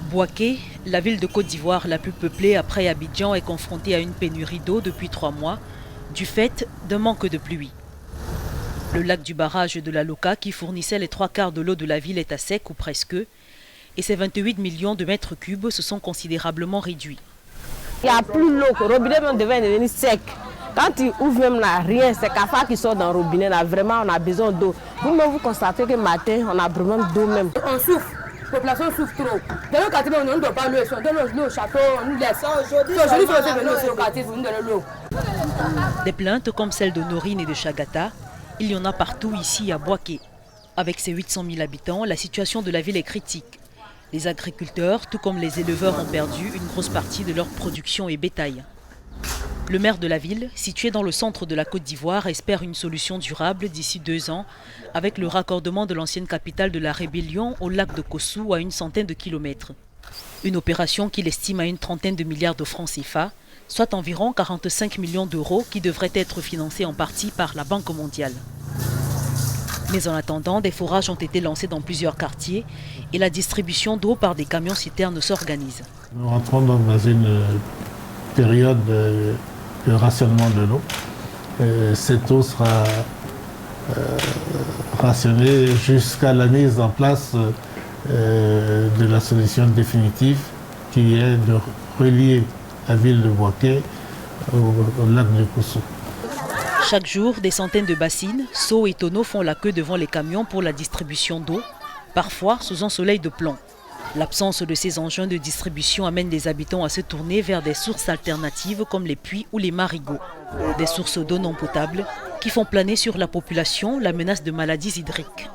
Bouaké, la ville de Côte d'Ivoire la plus peuplée après Abidjan, est confrontée à une pénurie d'eau depuis 3 mois, du fait d'un manque de pluie. Le lac du barrage de la Loca, qui fournissait les 3/4 de l'eau de la ville, est à sec ou presque, et ses 28 millions de mètres cubes se sont considérablement réduits. Il n'y a plus l'eau, le robinet même devait devenir sec. Quand tu ouvres même là, rien, c'est cafard qui sort dans le robinet, là, vraiment on a besoin d'eau. Vous-même vous constatez que matin, on a besoin d'eau même. On souffre, la population souffre trop. Dans le quartier, on ne donne pas l'eau, on donne l'eau au château, on nous laisse. Aujourd'hui, il faut venir sur le quartier, vous nous donnez l'eau. Des plaintes comme celle de Norine et de Chagata, il y en a partout ici à Bouaké. Avec ses 800 000 habitants, la situation de la ville est critique. Les agriculteurs, tout comme les éleveurs, ont perdu une grosse partie de leur production et bétail. Le maire de la ville, situé dans le centre de la Côte d'Ivoire, espère une solution durable d'ici 2 ans, avec le raccordement de l'ancienne capitale de la rébellion au lac de Kossou à une centaine de kilomètres. Une opération qu'il estime à une trentaine de milliards de francs CFA, soit environ 45 millions d'euros qui devraient être financés en partie par la Banque mondiale. Mais en attendant, des forages ont été lancés dans plusieurs quartiers et la distribution d'eau par des camions-citernes s'organise. Nous rentrons dans une période de rationnement de l'eau. Cette eau sera rationnée jusqu'à la mise en place de la solution définitive qui est de relier la ville de Bouaké au lac de Kossou. Chaque jour, des centaines de bassines, seaux et tonneaux font la queue devant les camions pour la distribution d'eau, parfois sous un soleil de plomb. L'absence de ces engins de distribution amène les habitants à se tourner vers des sources alternatives comme les puits ou les marigots. Des sources d'eau non potable qui font planer sur la population la menace de maladies hydriques.